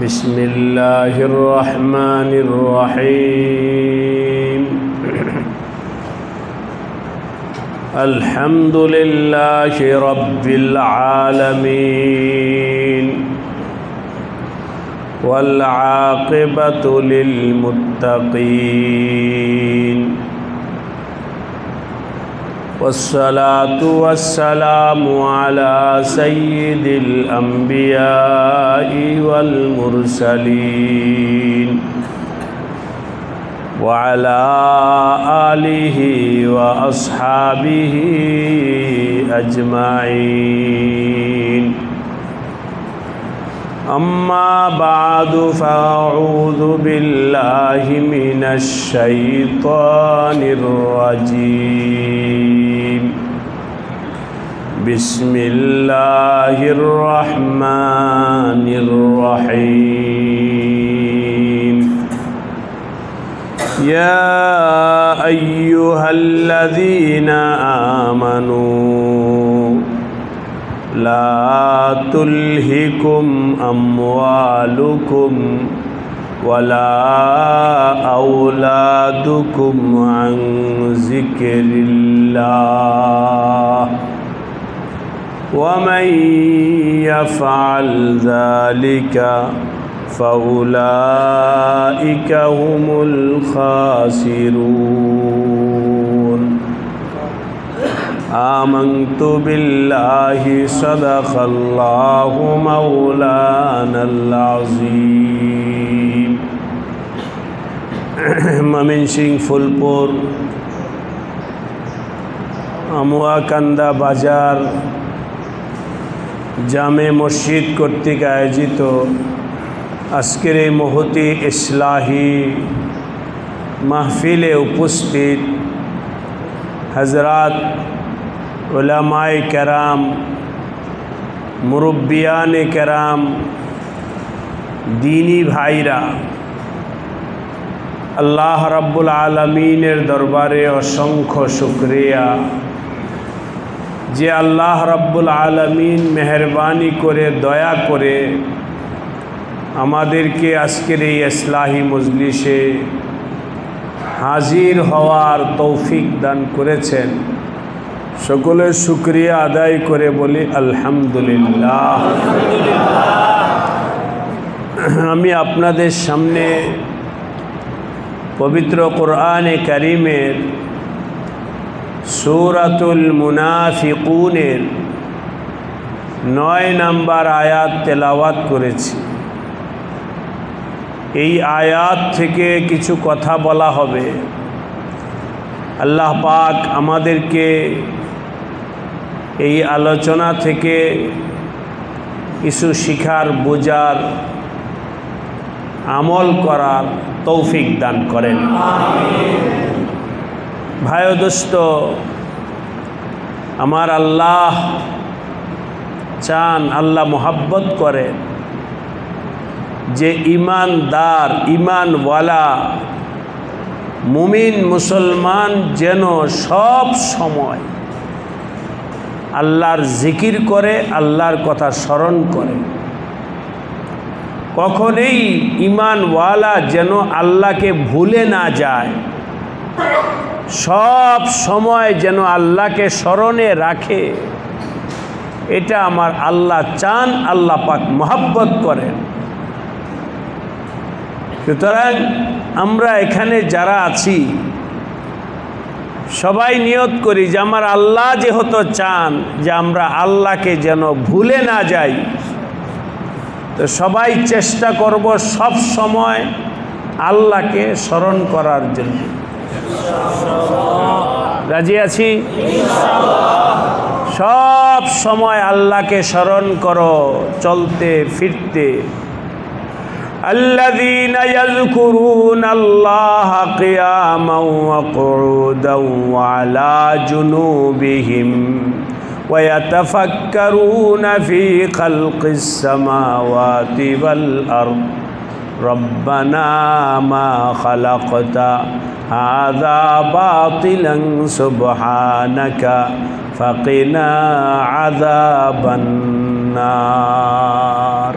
बिस्मिल्लाहिर रहमानिर रहीम। अल्हम्दुलिल्लाहि रब्बिल आलमीन वल आक़िबतु लिल मुत्तक़ीन वस्सलातु वस्सलामु अला सय्यिदिल अंबियाइ वल मुरसलीन व अला आलिहि व अस्हाबिहि अजमाइन। अम्मा बादु फ़अऊज़ु बिल्लाहि मिनश शैतानिर रजीम। बिस्मिल्लाहिर रहमानिर रहीम। या अय्युहल्लज़ीना आमनू ला तुल्हिकुम अम्वालुकुम वला औलादुकुम अन ज़िक्रिल्लाह वमन यफ़अल ज़ालिका फ़उलाइका हुमुल ख़ासिरून। आमन्तु बिल्लाहि सदक़ल्लाहु मौलानल अज़ीम। मयमनसिंह फुलपुर আমুয়াকান্দা বাজার জামে মসজিদ কর্তৃক আয়োজিত আজকের এই মহতি ইসলাহি মাহফিলে উপস্থিত হযরত উলামায়ে কেরাম, মুরব্বিয়ানে কেরাম, দীনী ভাইরা, আল্লাহ রাব্বুল আলামিনের দরবারে অসংখ্য শুকরিয়া যে আল্লাহ রাব্বুল আলামিন মেহেরবানি করে দয়া করে আমাদেরকে আজকের এই ইসলাহি মজলিসে হাজির হওয়ার তৌফিক দান করেছেন। সকলের শুকরিয়া আদায় করে বলি আলহামদুলিল্লাহ। আমি আপনাদের সামনে পবিত্র কোরআনে কারীমের সূরাতুল মুনাফিকুনের 9 নম্বর আয়াত তেলাওয়াত করেছি। এই আয়াত থেকে কিছু কথা বলা হবে। আল্লাহ পাক আমাদেরকে এই আলোচনা থেকে কিছু শিখার, বোঝার, আমল করার তৌফিক দান করেন। ভাই ও দোস্ত, আমার আল্লাহ চান, আল্লাহ মোহাব্বত করেন যে ইমানদার, ইমানওয়ালা মুমিন মুসলমান যেন সব সময় আল্লাহর জিকির করে, আল্লাহর কথা স্মরণ করে। কখনোই ইমানওয়ালা যেন আল্লাহকে ভুলে না যায়, সব সময় যেন আল্লাহকে স্মরণে রাখে। এটা আমার আল্লাহ চান, আল্লাহ পাক মহব্বত করেন। সুতরাং আমরা এখানে যারা আছি সবাই নিয়ত করি যে আমার আল্লাহ যেহেতু চান যে আমরা আল্লাহকে যেন ভুলে না যাই, তো সবাই চেষ্টা করব সব সময় আল্লাহকে স্মরণ করার জন্য। রাজি আছি? সব সময় আল্লাহকে স্মরণ করো, চলতে ফিরতে। الذين يذكرون الله قياما وقعودا وعلى جنوبهم ويتفكرون في خلق السماوات والأرض ربنا ما خلقت হাযা বাতিলান সুবহানাকা ফাকিনা আযাবান নার।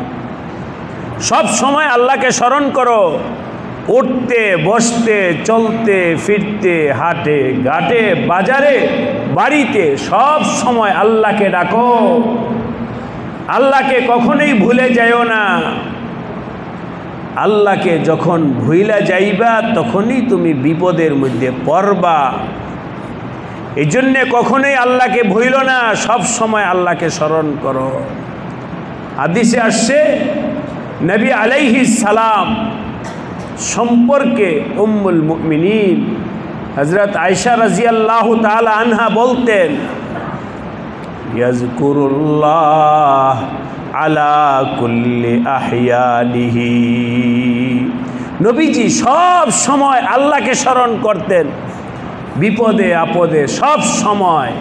সব সময় আল্লাহকে স্মরণ করো, উঠতে বসতে চলতে ফিরতে হাটে ঘাটে বাজারে বাড়িতে সব সময় আল্লাহকে ডাকো। আল্লাহকে কখনোই ভুলে যাইও না। আল্লাহকে যখন ভুইলা যাইবা তখনই তুমি বিপদের মধ্যে পড়বা। এই জন্যে কখনোই আল্লাহকে ভুইল না, সব সময় আল্লাহকে স্মরণ করো। হাদিসে আসছে নবী আলাইহিস সালাম সম্পর্কে উম্মুল মুমিনিন হযরত আয়েশা রাদিয়াল্লাহু তাআলা আনহা বলতেন, ইয়াজকুরুল্লাহ আলা কুল্লি আহয়ানিহি। নবীজি সব সময় আল্লাহকে স্মরণ করতেন, বিপদে আপদে সব সময়,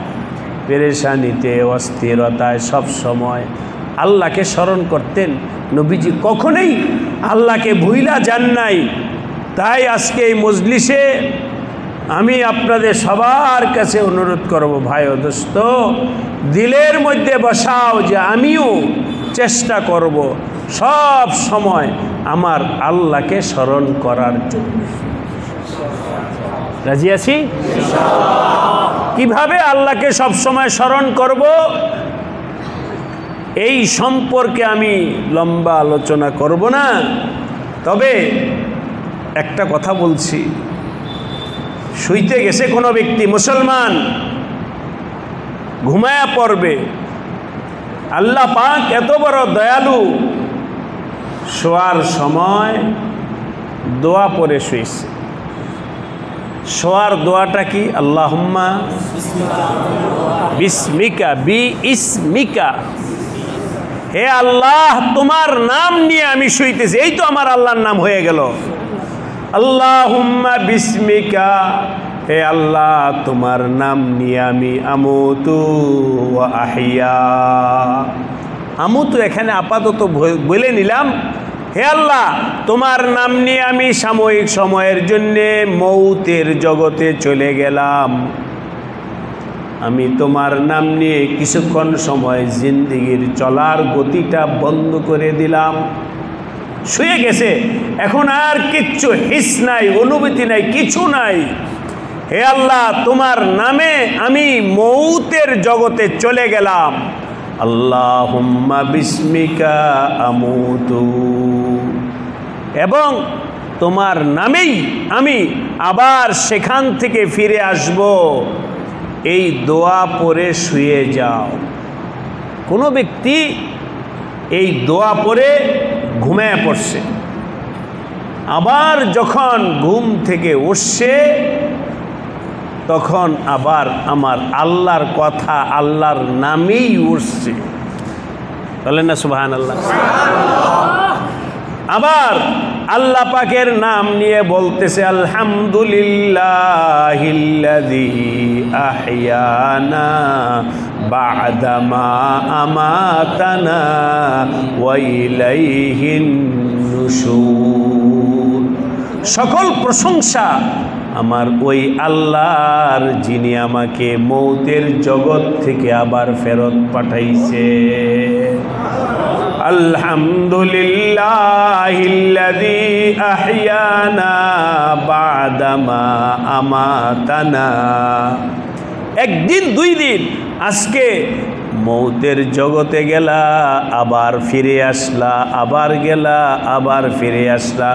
পেরেশানিতে অস্থিরতায় সব সময় আল্লাহকে স্মরণ করতেন। নবীজি কখনোই আল্লাহকে ভুইলা যান নাই। তাই আজকে এই মজলিসে আমি আপনাদের সবার কাছে অনুরোধ করব, ভাই ও দোস্ত, দিলের মধ্যে বসাও যে আমিও চেষ্টা করব সব সময় আমার আল্লাহকে স্মরণ করার জন্য। রাজি আছি? কিভাবে আল্লাহকে সব সময় স্মরণ করব এই সম্পর্কে আমি লম্বা আলোচনা করব না, তবে একটা কথা বলছি। শুইতে গেছে কোনো ব্যক্তি মুসলমান, ঘুমায়া পড়বে, আল্লাহ পাক এত বড় দয়ালু, শোয়ার সময় দোয়া পড়ে শুয়েছে। শোয়ার দোয়াটা কি? আল্লাহুম্মা বিসমিকা বি ইসমিকা, হে আল্লাহ তোমার নাম নিয়ে আমি শুইতেছি। এই তো আমার আল্লাহর নাম হয়ে গেল। আল্লাহুম্মা বিসমিকা, হে আল্লাহ তোমার নাম নিয়ে আমি আমুতু ওয়া আহিয়া। আমুতু এখানে আপাতত বলে নিলাম, হে আল্লাহ তোমার নাম নিয়ে আমি সাময়িক সময়ের জন্যে মৌতের জগতে চলে গেলাম। আমি তোমার নাম নিয়ে কিছুক্ষণ সময় জিন্দেগির চলার গতিটা বন্ধ করে দিলাম। শুয়ে গেছে, এখন আর কিচ্ছু হিস নাই, অনুভূতি নাই, কিছু নাই। হে আল্লাহ তোমার নামে আমি মৌতের জগতে চলে গেলাম। আল্লাহুম্মা বিসমিকা আমুতু, এবং তোমার নামেই আমি আবার সেখান থেকে ফিরে আসব। এই দোয়া পড়ে শুয়ে যাও। কোনো ব্যক্তি এই দোয়া পড়ে ঘুমিয়ে পড়ছে, আবার যখন ঘুম থেকে উঠছে তখন আবার আমার আল্লাহর কথা, আল্লাহর নামেই উঠছে। বলেন না সুবহানাল্লাহ। আবার আল্লাহ পাকের নাম নিয়ে বলতেছে, আলহামদুলিল্লাহিল্লাযী আহইয়ানা বা'দামা আমাতানা ওয়া ইলাইহিন নুশুর। সকল প্রশংসা আমার ওই আল্লাহর, যিনি আমাকে মৌতের জগৎ থেকে আবার ফেরত পাঠাইছে। আলহামদুলিল্লাহিল্লাযী আহইয়ানা বা'দামা আমাতানা। একদিন দুই দিন, আজকে মৌতের জগতে গেলা, আবার ফিরে আসলা, আবার গেলা, আবার ফিরে আসলা।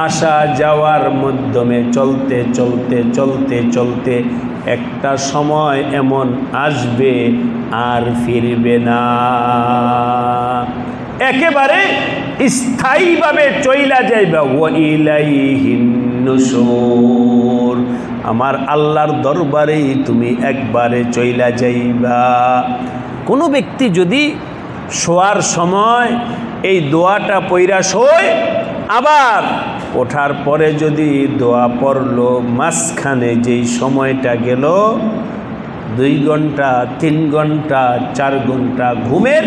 আসা যাওয়ার মাধ্যমে চলতে চলতে চলতে চলতে একটা সময় এমন আসবে আর ফিরবে না, একেবারে স্থায়ীভাবে চইলা যাইবা। ওয়া ইলাইহিন নুশুর, আমার আল্লাহর দরবারেই তুমি একবারে চইলা যাইবা। কোনো ব্যক্তি যদি শোয়ার সময় এই দোয়াটা পইরা শোয়, আবার ওঠার পরে যদি দোয়া পড়লো, মাঝখানে যেই সময়টা গেল 2 ঘন্টা 3 ঘন্টা 4 ঘন্টা ঘুমের,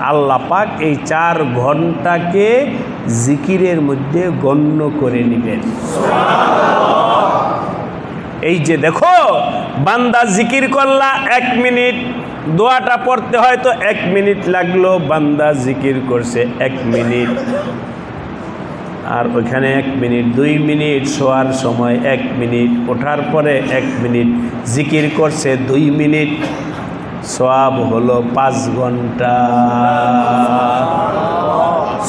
আল্লাহ পাক এই 4 ঘন্টাকে জিকিরের মধ্যে গণ্য করে নেবেন। এই যে দেখো বান্দা জিকির করলা 1 মিনিট, দোয়াটা পড়তে হয়তো 1 মিনিট লাগলো, বান্দা জিকির করছে 1 মিনিট, আর ওইখানে 1 মিনিট, 2 মিনিট, শোয়ার সময় 1 মিনিট, ওঠার পরে 1 মিনিট, জিকির করছে 2 মিনিট, সওয়াব হলো 5 ঘন্টা।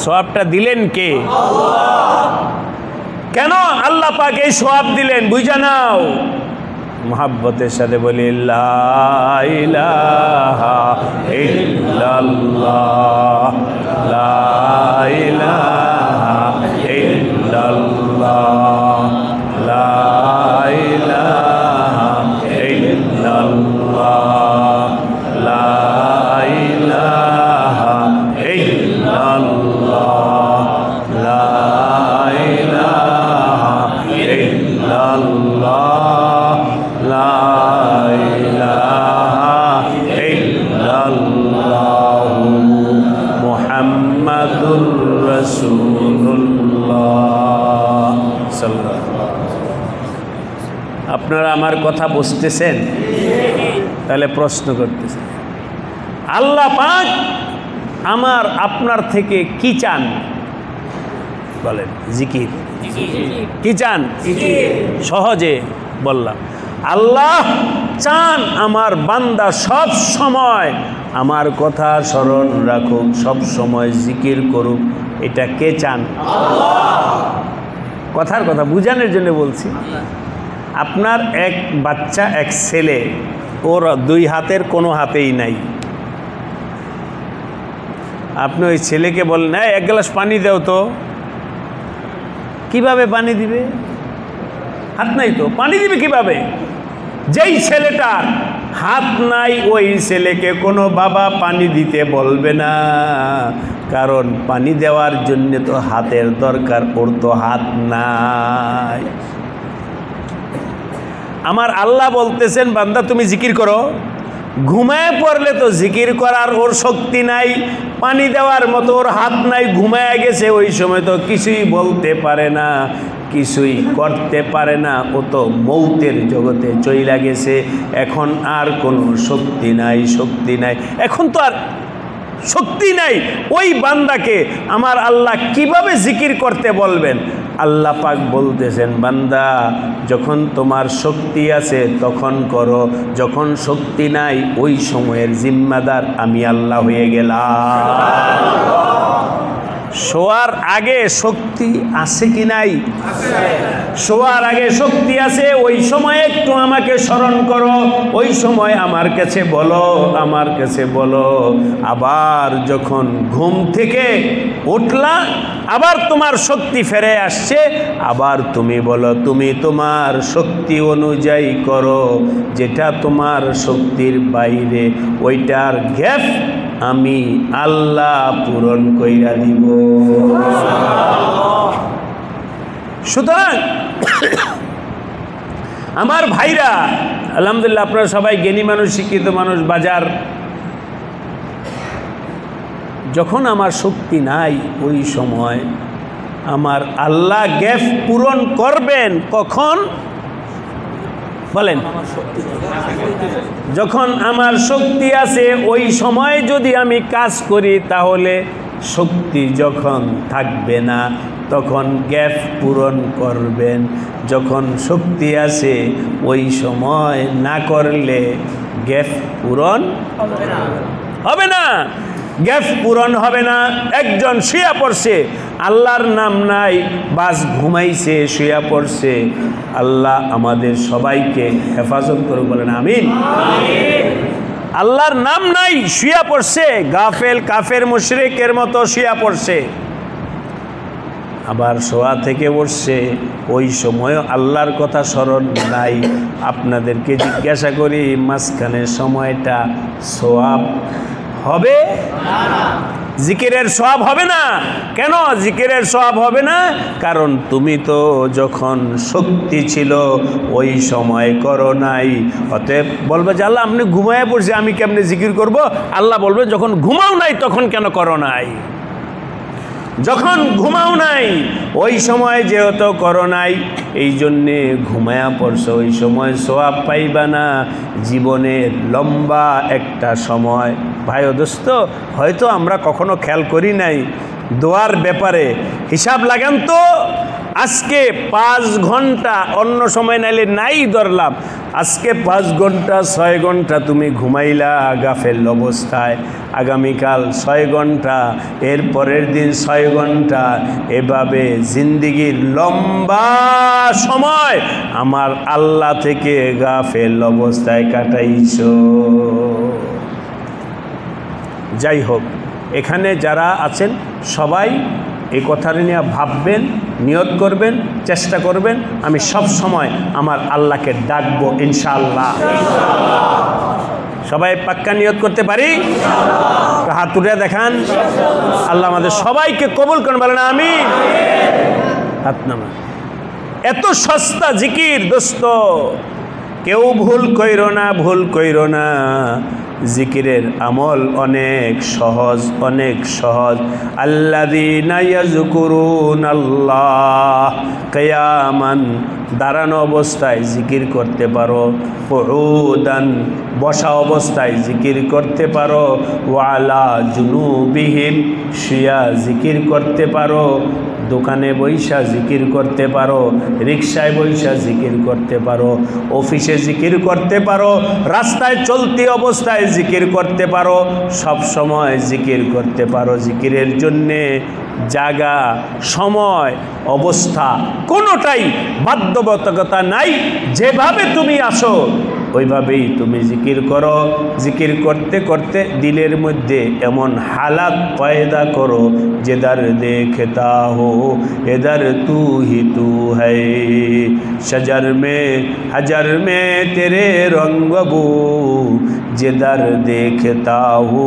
সওয়াবটা দিলেন কে? কেন আল্লাহ পাক এই সওয়াব দিলেন বুঝা নাও। মোহাব্বতের সাথে বলি লা ইলাহা ইল্লাল্লাহ, লা ইলাহা ইল্লাল্লাহ, লা ইলাহা ইল্লাল্লাহ, লা ইলাহা ইল্লাল্লাহ, লা ইলাহা ইল্লাল্লাহ, লা ইলাহা ইল্লাল্লাহ, মুহাম্মাদুর রাসূলুল্লাহ সাল্লাল্লাহু আলাইহি ওয়াসাল্লাম। আপনারা আমার কথা বুঝতেছেন? তাহলে প্রশ্ন করতেছেন, আল্লাহ পাক আমার আপনার থেকে কি চান? বলেন জিকির। কি চান? সহজে বললাম, আল্লাহ চান আমার বান্দা সব সময় আমার কথা স্মরণ রাখুক, সব সময় জিকির করুক। এটা কে চান? কথার কথা বুঝানোর জন্য বলছি। আপনার এক বাচ্চা, এক ছেলে, ওর 2 হাতের কোনো হাতেই নাই। আপনি ওই ছেলেকে বলেন, হ্যাঁ 1 গ্লাস পানি দাও তো, কিভাবে পানি দিবে? হাত নাই তো, পানি দিবে কিভাবে? যেই ছেলেটার হাত নাই ওই ছেলেকে কোনো বাবা পানি দিতে বলবে না, কারণ পানি দেওয়ার জন্য তো হাতের দরকার, ওর তো হাত নাই। আমার আল্লাহ বলতেছেন বান্দা তুমি জিকির করো, ঘুমায় পড়লে তো জিকির করার ওর শক্তি নাই, পানি দেওয়ার মতো ওর হাত নাই, ঘুমায় গেছে, ওই সময় তো কিছুই বলতে পারে না, কিছুই করতে পারে না, ও তো মৌতের জগতে চইলা গেছে, এখন আর কোনো শক্তি নাই, শক্তি নাই, এখন তো আর শক্তি নাই। ওই বান্দাকে আমার আল্লাহ কিভাবে জিকির করতে বলবেন? আল্লাহ পাক বলতেছেন বান্দা যখন তোমার শক্তি আছে তখন করো, যখন শক্তি নাই ওই সময়ের জিম্মাদার আমি আল্লাহ হয়ে গেলাম। শোয়ার আগে শক্তি আছে কি নাই? শোয়ার আগে শক্তি আছে, ওই সময় একটু আমাকে স্মরণ করো, ওই সময় আমার কাছে বলো, আমার কাছে বলো। আবার যখন ঘুম থেকে উঠলা, আবার তোমার শক্তি ফিরে আসছে, আবার তুমি বলো, তুমি তোমার শক্তি অনুযায়ী করো, যেটা তোমার শক্তির বাইরে ওইটার গ্যাপ আমি আল্লাহ পূরণ কইরা দিব। সুতরাং আমার ভাইরা, আলহামদুলিল্লাহ আপনারা সবাই জ্ঞানী মানুষ, শিক্ষিত মানুষ। বাজার যখন আমার শক্তি নাই ওই সময় আমার আল্লাহ গ্যাপ পূরণ করবেন কখন? বলেন, যখন আমার শক্তি আছে ওই সময় যদি আমি কাজ করি, তাহলে শক্তি যখন থাকবে না তখন গ্যাপ পূরণ করবেন। যখন শক্তি আছে ওই সময় না করলে গ্যাপ পূরণ হবে না, গ্যাপ পূরণ হবে না। একজন শুয়া পড়ছে, আল্লাহর নাম নাই, বাস ঘুমাইছে, শুয়া পড়ছে। আল্লাহ আমাদের সবাইকে হেফাজত করে, বলেন আমিন। আল্লাহর নাম নাই, শুয়া পড়ছে, গাফেল কাফের মুশরিকের মতো শুয়া পড়ছে। আবার শোয়া থেকে বসছে, ওই সময় আল্লাহর কথা স্মরণ নাই। আপনাদেরকে জিজ্ঞাসা করি, মাঝখানের সময়টা সওয়াব হবে? জিকিরের সওয়াব হবে না। কেন জিকিরের সওয়াব হবে না? কারণ তুমি তো যখন শক্তি ছিল ওই সময় করো নাই। অতএব বলবে যে আল্লাহ আপনি ঘুমায় পড়ছে, আমি কেমনে জিকির করব? আল্লাহ বলবে যখন ঘুমাও নাই তখন কেন করো নাই? যখন ঘুমাও নাই ওই সময় যেহেতু করো নাই, এই জন্যে ঘুমায়া পড়ছো, ওই সময় সোয়াব পাইবা না। জীবনের লম্বা একটা সময় ভাই ও দোস্ত, হয়তো আমরা কখনো খেয়াল করি নাই দোয়ার ব্যাপারে। হিসাব লাগান তো, আজকে 5 ঘন্টা, অন্য সময় নাইলে নাই ধরলাম, আজকে 5 ঘন্টা 6 ঘন্টা তুমি ঘুমাইলা গাফেল অবস্থায়, আগামীকাল 6 ঘন্টা, এর পরের দিন 6 ঘন্টা, এভাবে জিন্দিগির লম্বা সময় আমার আল্লাহ থেকে গাফেল অবস্থায় কাটাইছো। যাই হোক, এখানে যারা আছেন সবাই এই কথাটা নিয়ে ভাববেন, নিয়ত করবেন, চেষ্টা করবেন, আমি সব সময় আমার আল্লাহকে ডাকবো ইনশাআল্লাহ। সবাই পাক্কা নিয়ত করতে পারি? হাত তুলে দেখান। আল্লাহ আমাদের সবাইকে কবুল করেন, বলেন আমিন। হাত নামা। এত সস্তা জিকির দোস্ত, কেউ ভুল কইরো না, ভুল কইরো না। জিকিরের আমল অনেক সহজ, অনেক সহজ। আল্লাযীনা ইয়াযকুরুনাল্লাহ কিয়ামান, দাঁড়ানো অবস্থায় জিকির করতে পারো, কুউদান, বসা অবস্থায় জিকির করতে পারো, ওয়া আলা জুনুবিহিম, শুয়া জিকির করতে পারো, দোকানে বৈশা জিকির করতে পারো, রিকশায় বৈশা জিকির করতে পারো, অফিসে জিকির করতে পারো, রাস্তায় চলতি অবস্থায় জিকির করতে পারো, সব সময় জিকির করতে পারো। জিকিরের জন্যে জায়গা, সময়, অবস্থা কোনোটাই বাধ্যবাধকতা নাই। যেভাবে তুমি আসো ওইভাবেই তুমি জিকির করো। জিকির করতে করতে দিলের মধ্যে এমন হালাত পয়দা করো, যেদার দেখতা হো এদার তু হি তু হ্যায়, শজর মে হজর মে তেরে রঙ্গ বু, যেদার দেখতা হো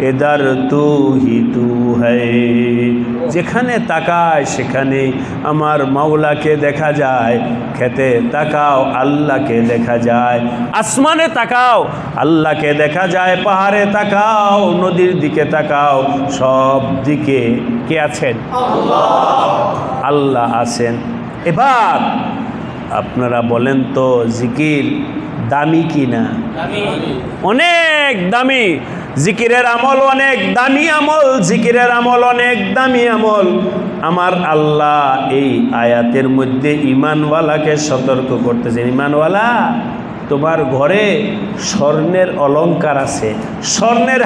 এদার তু হি তু হ্যায়। যেখানে তাকায় সেখানে আমার মাওলাকে দেখা যায়, খেতে তাকাও আল্লাহকে দেখা যায়, আসমানে তাকাও আল্লাহকে দেখা যায়, পাহাড়ে তাকাও, নদীর দিকে তাকাও, সব দিকে কে আছেন? আল্লাহ আছেন। এবার আপনারা বলেন তো, জিকির দামি কি না? অনেক দামি। জিকিরের আমল অনেক দামি আমল, জিকিরের আমল অনেক দামি আমল। আমার আল্লাহ এই আয়াতের মধ্যে ঈমানওয়ালাকে সতর্ক করতেছেন, ঈমানওয়ালা তোমার ঘরে স্বর্ণের অলংকার আছে, স্বর্ণের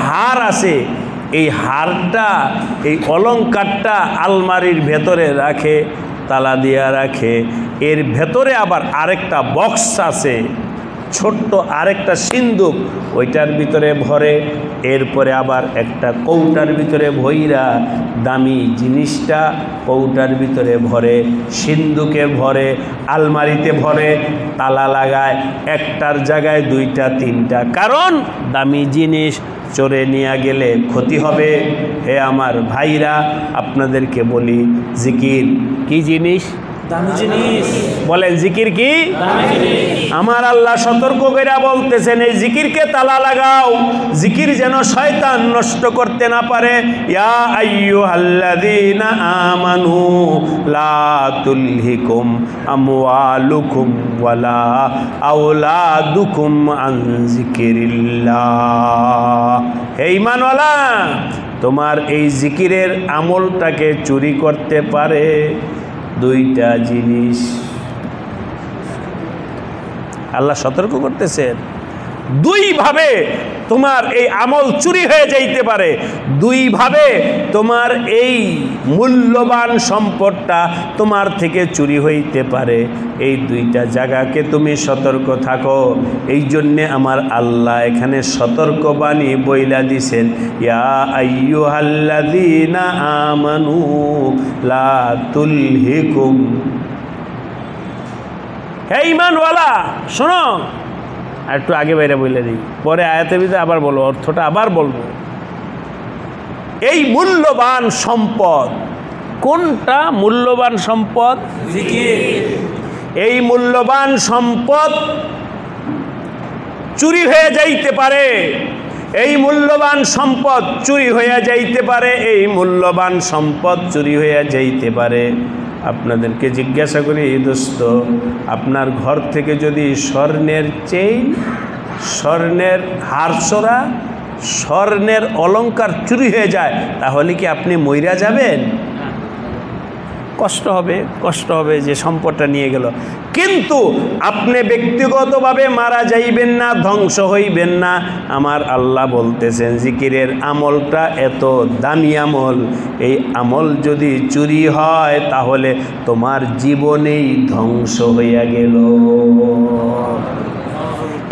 হার আছে, এই হারটা, এই অলংকারটা আলমারির ভেতরে রাখে, তালা দিয়া রাখে। এর ভেতরে আবার আরেকটা বক্স আছে, ছোট্ট আরেকটা সিন্দুক, ওইটার ভিতরে ভরে। এরপরে আবার একটা কৌটার ভিতরে ভইরা দামি জিনিসটা কৌটার ভিতরে ভরে, সিন্দুকে ভরে, আলমারিতে ভরে, তালা লাগায়। একটার জায়গায় 2টা 3টা, কারণ দামি জিনিস চোরে নিয়ে গেলে ক্ষতি হবে। হে আমার ভাইরা, আপনাদেরকে বলি, জিকির কি জিনিস? দামি জিনিস। বলেন জিকির কি? দামি জিনিস। আমার আল্লাহ সতর্ক করে বলতেছেন, এই জিকিরকে তালা লাগাও, জিকির যেন শয়তান নষ্ট করতে না পারে। ইয়া আইয়ুহাল্লাযীনা আমানু লা তুলহিকুম আমওয়ালুকুম ওয়ালা আওলাদুকুম আন যিকিরিল্লাহ। হে ঈমানওয়ালা, তোমার এই জিকিরের আমলটাকে চুরি করতে পারে 2টা জিনিস। আল্লাহ সতর্ক করতেছেন, 2 ভাবে তোমার এই আমল চুরি হয়ে যাইতে পারে, 2 ভাবে তোমার এই মূল্যবান সম্পদটা তোমার থেকে চুরি হইতে পারে। এই 2টা জায়গাকে তুমি সতর্ক থাকো। এই জন্যে আমার আল্লাহ এখানে সতর্কবাণী বইলা দিছেন, ইয়া আইয়ুহাল্লাযীনা আমানু লা তুলহিকুম। হে ঈমানওয়ালা, শোনো, আর একটু আগে বাইরে বলে দিই, পরে আয়াতের ভিতরে আবার বলবো, অর্থটা আবার বলবো। এই মূল্যবান সম্পদ কোনটা? মূল্যবান সম্পদ জিকির। এই মূল্যবান সম্পদ চুরি হয়ে যাইতে পারে, এই মূল্যবান সম্পদ চুরি হয়ে যাইতে পারে, এই মূল্যবান সম্পদ চুরি হয়ে যাইতে পারে। আপনাদেরকে জিজ্ঞাসা করি দোস্ত, আপনার ঘর থেকে যদি স্বর্ণের চেইন, স্বর্ণের হারছোড়া, স্বর্ণের অলংকার চুরি হয়ে যায়, তাহলে কি আপনি মইরা যাবেন? কষ্ট হবে যে সম্পদটা নিয়ে গেল। কিন্তু আপনি ব্যক্তিগতভাবে মারা যাইবেন না, ধ্বংস হইবেন না। আমার আল্লাহ বলতেছেন জিকিরের আমলটা এত দামি আমল, এই আমল যদি চুরি হয় তাহলে তোমার জীবনেই ধ্বংস হইয়া গেল।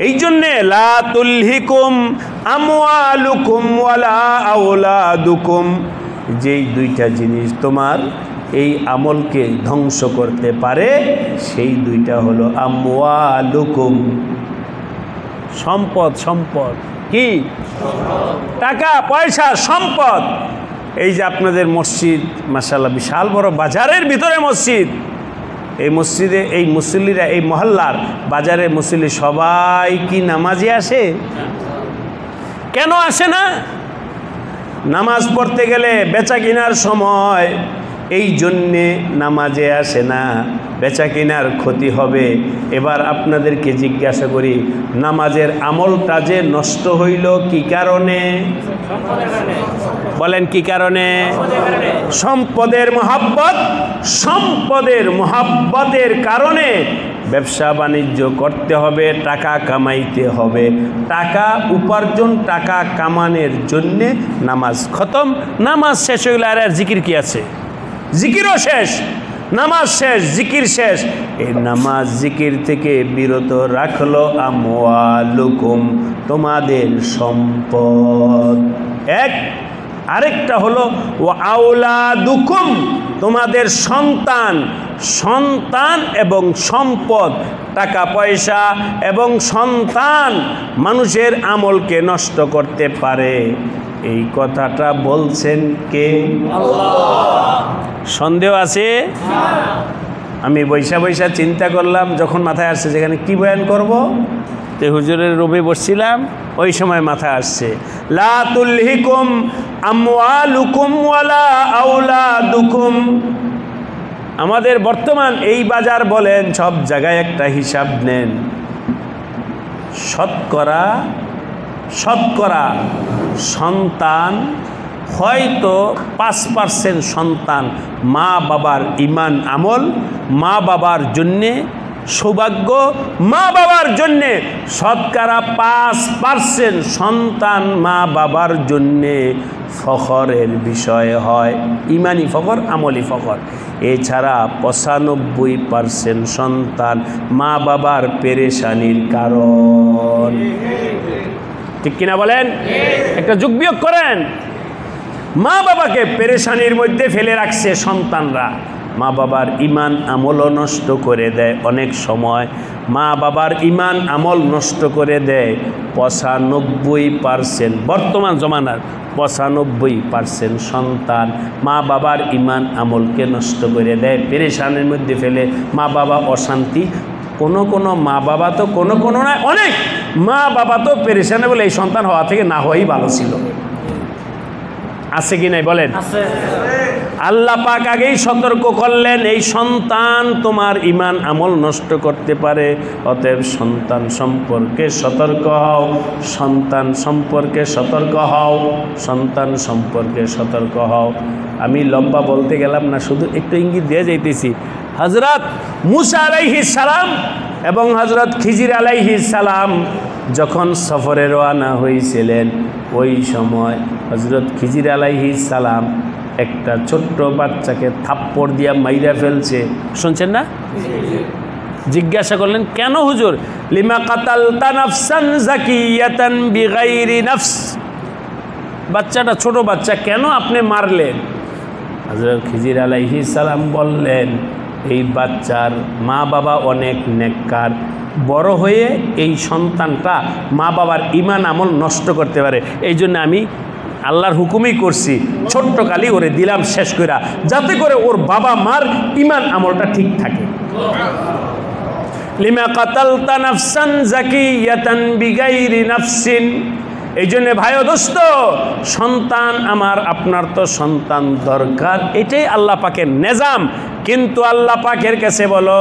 এই জন্যে লা তুলহিকুম আমওয়ালুকুম ওয়ালা আওলাদুকুম, যেই দুইটা জিনিস তোমার এই আমলকে ধ্বংস করতে পারে সেই দুইটা হলো আমওয়ালুকুম, সম্পদ। সম্পদ কি? টাকা পয়সা, সম্পদ। এই যে আপনাদের মসজিদ, মাশাআল্লাহ বিশাল বড় বাজারের ভিতরে মসজিদ, এই মসজিদে এই মুসল্লিরা, এই মহল্লার বাজারে মুসল্লি সবাই কি নামাজে আসে? কেন আসে না? নামাজ পড়তে গেলে বেচা কেনার সময় এই জন্যে নামাজে আসে না, বেচা কেনার ক্ষতি হবে। এবার আপনাদেরকে জিজ্ঞাসা করি, নামাজের আমলটা যে নষ্ট হইল কি কারণে? বলেন কি কারণে? সম্পদের মহাব্বত। সম্পদের মহাব্বতের কারণে ব্যবসা বাণিজ্য করতে হবে, টাকা কামাইতে হবে, টাকা উপার্জন, টাকা কামানোর জন্যে নামাজ খতম। নামাজ শেষ হয়ে গেলে আর জিকির কি আছে? জিকিরও শেষ, নামাজ শেষ, জিকির শেষ। এই নামাজ জিকির থেকে বিরত রাখলো আমওয়ালুকুম, তোমাদের সম্পদ এক। আরেকটা হলো ও আওলাদুকুম, তোমাদের সন্তান। সন্তান এবং সম্পদ, টাকা পয়সা এবং সন্তান মানুষের আমলকে নষ্ট করতে পারে। এই কথাটা বলছেন কে? আল্লাহ। সন্দেহ আছে? আমি বৈশা চিন্তা করলাম, যখন মাথায় আসছে যেখানে কি বয়ান করব, তো হুজুরের রুমে বসছিলাম, ওই সময় মাথায় আসছে লা তুলহিকুম আমওয়ালুকুম ওয়ালা আওলাদুকুম। আমাদের বর্তমান এই বাজার বলেন, সব জায়গায় একটা হিসাব নেন, শতকরা সন্তান হয়তো 5% সন্তান মা বাবার ঈমান আমল, মা বাবার জন্যে সৌভাগ্য, মা বাবার জন্যে শতকরা 5% সন্তান মা বাবার জন্যে ফখরের বিষয় হয়, ইমানি ফখর, আমলি ফখর। এছাড়া 95% সন্তান মা বাবার পেরেশানির কারণ। ঠিক কিনা বলেন? একটা যোগ বিয়োগ করেন। মা বাবাকে পেরেশানির মধ্যে ফেলে রাখছে সন্তানরা। মা বাবার ঈমান আমলও নষ্ট করে দেয় অনেক সময়। মা বাবার ঈমান আমল নষ্ট করে দেয় 95%, বর্তমান জমানার 95% সন্তান মা বাবার ঈমান আমলকে নষ্ট করে দেয়, পেরেশানির মধ্যে ফেলে। মা বাবা অশান্তি, কোনো মা বাবা তো কোনো নয়, অনেক মা বাবা তো পেরেশানি বলে এই সন্তান হওয়া থেকে না হওয়াই ভালো ছিল। আছে কি নাই বলেন? আল্লাহ পাক আগেই সতর্ক করলেন, এই সন্তান তোমার ঈমান আমল নষ্ট করতে পারে, অতএব সন্তান সম্পর্কে সতর্ক হও, সন্তান সম্পর্কে সতর্ক হও, সন্তান সম্পর্কে সতর্ক হও। আমি লম্বা বলতে গেলাম না, শুধু একটু ইঙ্গিত দিয়ে যাইতেছি। হযরত মুসা আলাইহিস সালাম এবং হযরত খিজির আলাইহিস সালাম যখন সফরে রওনা হয়েছিলেন, ওই সময় হযরত খিজির আলাইহিস সালাম একটা ছোট্ট বাচ্চাকে থাপ্পড় দিয়া মাইরা ফেলছে, শুনছেন না? জিজ্ঞাসা করলেন, কেন হুজুর? লিমা কাতালতা নাফসান যাকিয়াতান বিগাইরি নাফস। বাচ্চাটা ছোট বাচ্চা, কেন আপনি মারলেন? হযরত খিজির আলাইহিস সালাম বললেন, এই বাচ্চার মা বাবা অনেক নেককার, বড় হয়ে এই সন্তানটা মা বাবার ঈমান আমল নষ্ট করতে পারে, এই জন্য আমি আল্লাহর হুকুমই করছি, ছোট্ট কালি ওরে দিলাম শেষ কইরা, যাতে করে ওর বাবা মার ঈমান আমলটা ঠিক থাকে। লিমা কাতালতা নাফসান যাকিয়াতান বিগাইরি নাফসিন, এই জন্য ভাই ও দোস্ত, সন্তান আমার আপনার তো সন্তান দরকার, এটাই আল্লাহ পাকের নিজাম। কিন্তু আল্লাহ পাকের কাছে বলো,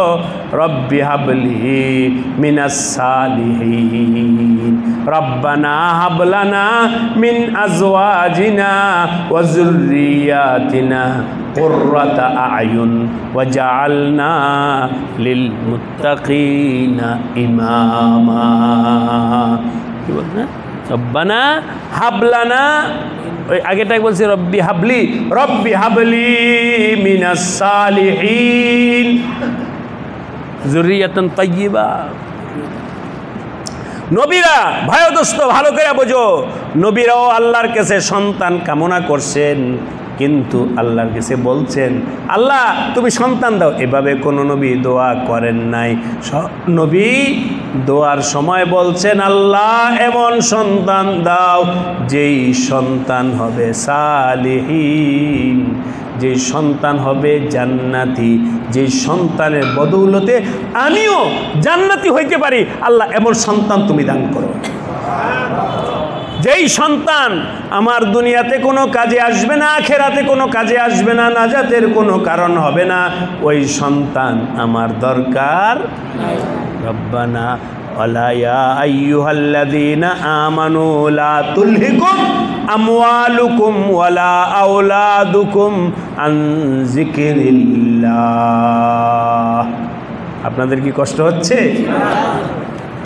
রব্বি হাবলি মিনাস সালিহিন, রব্বানা হাবলানা মিন আজওয়াজিনা ওয়া যুররিয়াতিনা কুররাতা আয়ুন ওয়াজআলনা লিল মুত্তাকিনা ইমামা। কি বলছেন? রব্বানা হাবলানা, ওই আগেটাই বলছি রব্বি হাবলি, রব্বি হাবলি মিনাস সালিহিন যুররিয়াতান তাইয়্যিবা। নবীরা ভাই দোস্ত ভালো করে বোঝো, নবীরাও আল্লাহর কাছে সন্তান কামনা করছেন, কিন্তু আল্লাহর কাছে বলছেন আল্লাহ তুমি সন্তান দাও, এভাবে কোনো নবী দোয়া করেন নাই। নবী দোয়ার সময় বলছেন আল্লাহ এমন সন্তান দাও যেই সন্তান হবে সালিহিন, যে সন্তান হবে জান্নাতি, যে সন্তানের বদৌলতে আমিও জান্নাতি হইতে পারি, আল্লাহ এমন সন্তান তুমি দান করো। যেই সন্তান আমার দুনিয়াতে কোনো কাজে আসবে না, আখেরাতে কোনো কাজে আসবে না, নাজাতের কোনো কারণ হবে না, ওই সন্তান আমার দরকার। রব্বানা ওয়ালা ইয়া আইয়ুহাল্লাযীনা আমানু লা তুলহিকুম আমওয়ালুকুম ওয়ালা আওলাদুকুম আন যিকরিল্লাহ। আপনাদের কি কষ্ট হচ্ছে?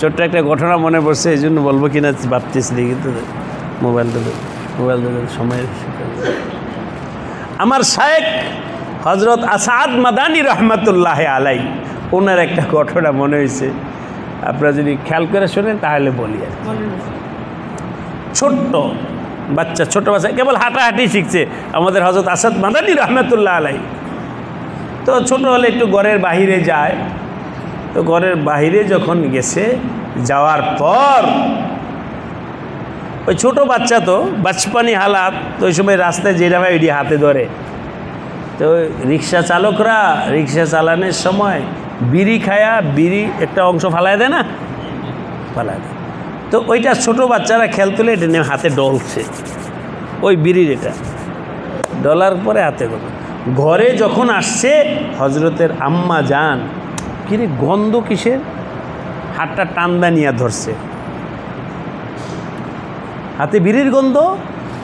ছোট্ট একটা ঘটনা মনে পড়ছে, এই জন্য বলবো কিনা ভাবতেছিলি, কিন্তু মোবাইল সময়। আমার শায়েখ হজরত আসাদ মাদানী রহমতুল্লাহ আলাই, ওনার একটা ঘটনা মনে হয়েছে, আপনারা যদি খেয়াল করে শোনেন তাহলে বলি। আর ছোট্ট বাচ্চা, ছোট বাচ্চা কেবল হাঁটাহাঁটি শিখছে আমাদের হজরত আসাদ মাদানী রহমতুল্লাহ আলাই। তো ছোট হলে একটু ঘরের বাহিরে যায়, তো ঘরের বাহিরে যখন গেছে, যাওয়ার পর ওই ছোটো বাচ্চা তো বাচপানি হালাত, তো ওই সময় রাস্তায় যেটা ভাই ওইটি হাতে ধরে। তো রিক্সা চালকরা রিক্সা চালানোর সময় বিড়ি খায়া বিড়ি একটা অংশ ফালায় দেয় না, ফালায় দেয়। তো ওইটা ছোটো বাচ্চারা খেলতুলে এটা নিয়ে হাতে ডলছে, ওই বিড়ির এটা ডলার পরে হাতে ধরে। ঘরে যখন আসছে হজরতের আম্মা যান, কিরে গন্ধ কিসের, হাতটা টান্দা নিয়ে ধরছে, হাতে বিড়ির গন্ধ,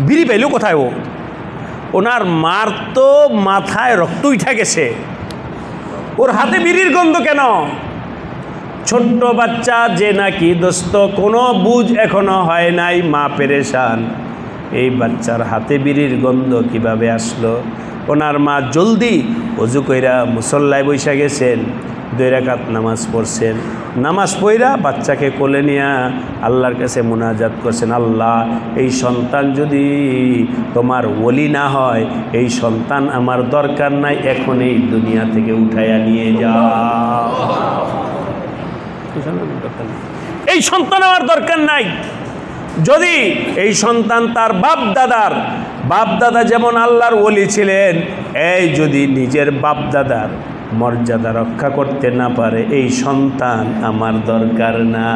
বিড়ি পেল কোথায়? ওনার মার তো মাথায় রক্ত উঠে গেছে, ওর হাতে বিড়ির গন্ধ কেন? ছোট্ট বাচ্চা যে নাকি দোস্ত কোনো বুঝ এখনো হয় নাই, মা পেরেশান, এই বাচ্চার হাতে বিড়ির গন্ধ কিভাবে আসলো? ওনার মা জলদি অজু কইরা মুসল্লায় বৈশা গেছেন, 2 রাকাত নামাজ পড়ছেন, নামাজ পড়া বাচ্চাকে কোলে নিয়ে আল্লাহর কাছে মুনাজাত করছেন, আল্লাহ এই সন্তান যদি তোমার ওলি না হয়, এই সন্তান আমার দরকার নাই, এখন এই দুনিয়া থেকে উঠাইয়া নিয়ে যাও, এই সন্তান আমার দরকার নাই। যদি এই সন্তান তার বাপ দাদা যেমন আল্লাহর ওলি ছিলেন, এই যদি নিজের বাপ দাদার মর্যাদা রক্ষা করতে না পারে, এই সন্তান আমার দরকার না।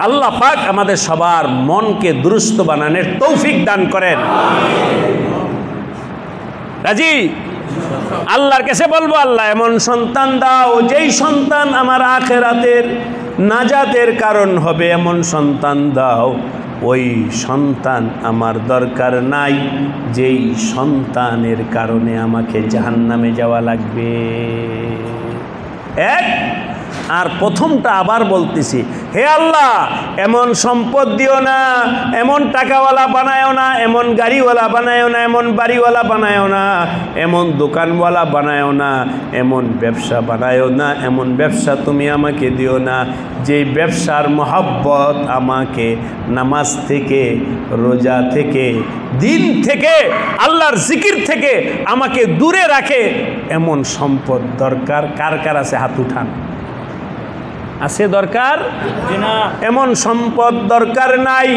আল্লাহ পাক আমাদের সবার মনকে দুরুস্ত বানানোর তৌফিক দান করেন। রাজি? আল্লাহর কাছে বলবো আল্লাহ এমন সন্তান দাও যেই সন্তান আমার আখিরাতের নাজাতের কারণ হবে, এমন সন্তান দাও। ওই সন্তান আমার দরকার নাই যেই সন্তানের কারণে আমাকে জাহান্নামে যাওয়া লাগবে। এক আর প্রথমটা আবার বলতেছি, হে আল্লাহ এমন সম্পদ দিও না, এমন টাকাওয়ালা বানায়ও না, এমন গাড়িওয়ালা বানায়ও না, এমন বাড়িওয়ালা বানায়ও না, এমন দোকানওয়ালা বানায়ও না, এমন ব্যবসা বানায়ও না, এমন ব্যবসা তুমি আমাকে দিও না যেই ব্যবসার মহব্বত আমাকে নামাজ থেকে, রোজা থেকে, দিন থেকে, আল্লাহর জিকির থেকে আমাকে দূরে রাখে। এমন সম্পদ দরকার। কার কার আছে হাত উঠান। আছে দরকার? এমন সম্পদ দরকার নাই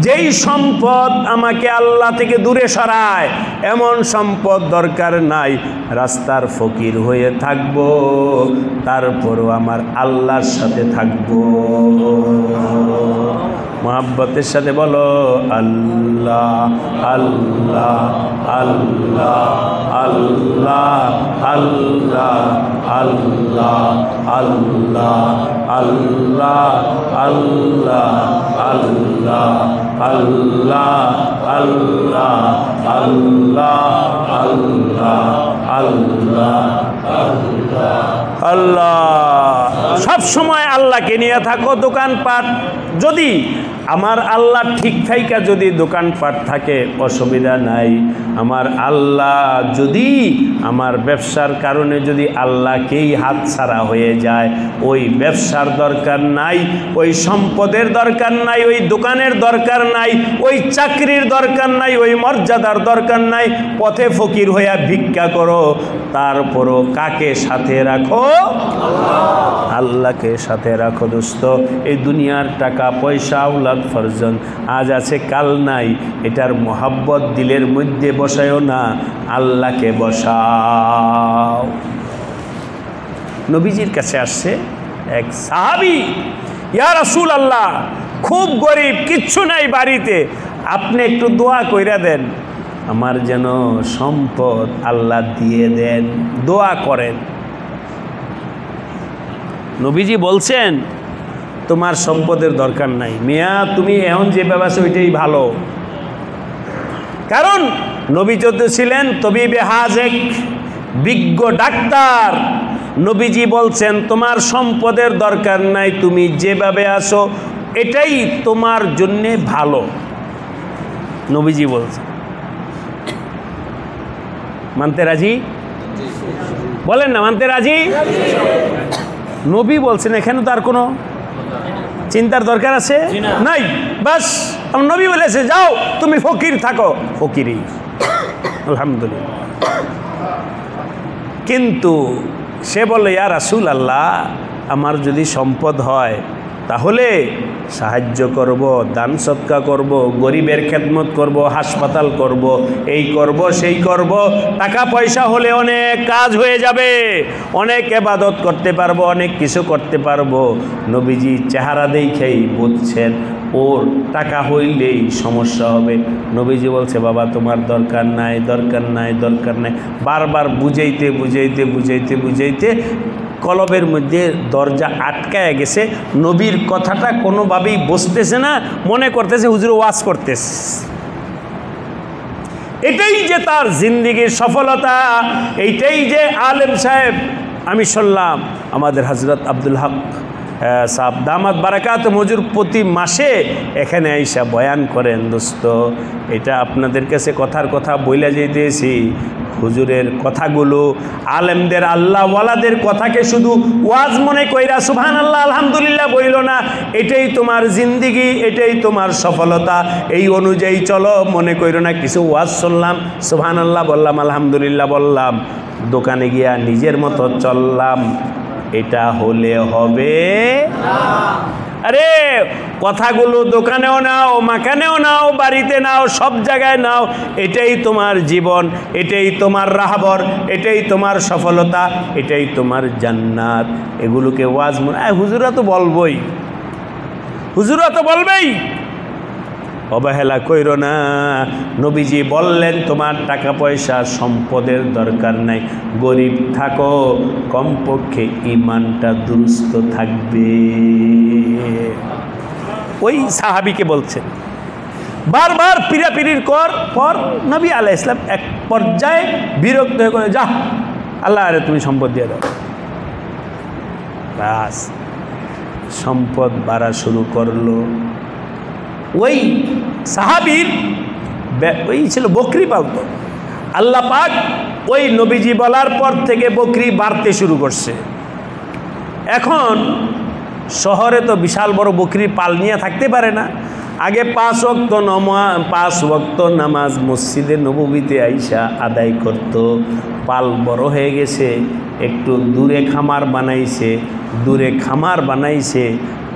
যেই সম্পদ আমাকে আল্লাহ থেকে দূরে সরায়। এমন সম্পদ দরকার নাই রাস্তার ফকির হয়ে থাকবো, তারপরও আমার আল্লাহর সাথে থাকবো। মোহাব্বতের সাথে বলো আল্লাহ আল্লাহ আল্লাহ আল্লাহ আল্লাহ আল্লাহ আল্লাহ আল্লাহ আল্লাহ আল্লাহ আল্লাহ আল্লাহ আল্লাহ আল্লাহ আল্লাহ আল্লাহ। সব সময় আল্লাহকে নিয়ে থাকো। দোকানপাট যদি আমার আল্লাহ ঠিক থাইকা যদি দোকানপাট থাকে অসুবিধা নাই। আমার আল্লাহ যদি আমার ব্যবসার কারণে যদি আল্লাহকেই হাতছাড়া হয়ে যায়, ওই ব্যবসার দরকার নাই, ওই সম্পদের দরকার নাই, ওই দোকানের দরকার নাই, ওই চাকরির দরকার নাই, ওই মর্যাদার দরকার নাই। পথে ফকির হইয়া ভিক্ষা করো, তারপরও কাকে সাথে রাখো? আল্লাহকে সাথে রাখো। দোস্ত, এই দুনিয়ার টাকা পয়সা আওলাদ ফরজন আজ আছে কাল নাই, এটার মোহাব্বত দিলের মধ্যে বসায়ও না, আল্লাহকে বসাও। নবীজির কাছে আসছে এক সাহাবী, ইয়া রাসূলুল্লাহ, খুব গরিব, কিচ্ছু নাই বাড়িতে, আপনি একটু দোয়া কইরা দেন আমার যেন সম্পদ আল্লাহ দিয়ে দেন, দোয়া করেন। নবীজি বলছেন তোমার সম্পদের দরকার নাই মিয়া, তুমি এখন যে ব্যবসা ওইটাই ভালো। কারণ নবী যত ছিলেন তবিবে হাজেক, বিজ্ঞ ডাক্তার। নবীজি বলছেন তোমার সম্পদের দরকার নাই, তুমি যেভাবে আসো এটাই তোমার জন্যে ভালো। নবীজি বলছেন, মানতে রাজি? বলেন না মানতে রাজি? নবী বলছেন, এখানে তো আর কোনো চিন্তার দরকার আছে নাই। বাস আমার নবী বলেছে যাও তুমি ফকির থাকো, ফকিরই আলহামদুলিল্লাহ। কিন্তু সে বলে ইয়া রাসূলুল্লাহ, আমার যদি সম্পদ হয় তাহলে সাহায্য করব, দান সদকা করব, গরিবের খেদমত করব, হাসপাতাল করব, এই করব সেই করব, টাকা পয়সা হলে অনেক কাজ হয়ে যাবে, অনেক ইবাদত করতে পারবো, অনেক কিছু করতে পারবো। নবীজি চেহারা দেখেই বুঝছেন ওর টাকা হইলেই সমস্যা হবে। নবীজি বলছে বাবা তোমার দরকার নাই, দরকার নাই, দরকার নাই। বারবার বুঝাইতে বুঝাইতে বুঝাইতে বুঝাইতে কলবের মধ্যে দরজা আটকায় গেছে। নবীর কথাটা কোনোভাবেই বসতেছে না, মনে করতেছে হুজুর ওয়াজ করতেছে। এটাই যে তার জিন্দেগির সফলতা, এইটাই যে আলেম সাহেব। আমি শুনলাম আমাদের হযরত আব্দুল হক সাহেব দামাত বারাকাত মজুর প্রতি মাসে এখানে আইসা বয়ান করেন। দোস্ত, এটা আপনাদের কাছে কথার কথা বইলা যেতেছি। হুজুরের কথাগুলো আলেমদের আল্লাহওয়ালাদের কথাকে শুধু ওয়াজ মনে কইরা সুবহানাল্লাহ আলহামদুলিল্লাহ বইল না, এটাই তোমার জিন্দেগি, এটাই তোমার সফলতা, এই অনুযায়ী চলো। মনে কইরো না কিছু ওয়াজ শুনলাম, সুবহানাল্লাহ বললাম, আলহামদুলিল্লাহ বললাম, দোকানে গিয়া নিজের মতো চললাম, এটা হলে হবে না। আরে কথাগুলো দোকানেও নাও, মাকানেও নাও, বাড়িতে নাও, সব জায়গায় নাও। এটাই তোমার জীবন, এটাই তোমার রাহবর, এটাই তোমার সফলতা, এটাই তোমার জান্নাত। এগুলোকে ওয়াজ মনে হুজুরা তো বলবই, হুজুরা তো বলবেই, অবহেলা কইরো না। নবীজি বললেন তোমার টাকা পয়সা সম্পদের দরকার নাই, গরিব থাকো, কমপক্ষে ঈমানটা দুরুস্ত থাকবে। ওই সাহাবীকে বলছেন। বারবার পিরাপিরির পর নবী আলাইহিস সালাম এক পর্যায়ে বিরক্ত হয়ে করে, যা আল্লাহ আরে তুমি সম্পদ দিয়ে দাও। বাস সম্পদ বাড়া শুরু করলো। ওই সাহাবীর ওই ছিল বকরি পালতো। আল্লাহ পাক ওই নবীজি বলার পর থেকে বকরি বাড়তে শুরু করছে। এখন শহরে তো বিশাল বড় বকরির পাল নিয়ে থাকতে পারে না। আগে 5 ওয়াক্ত নামাজ মসজিদে নববীতে আইসা আদায় করত। পাল বড় হয়ে গেছে, একটু দূরে খামার বানাইছে, দূরে খামার বানাইছে,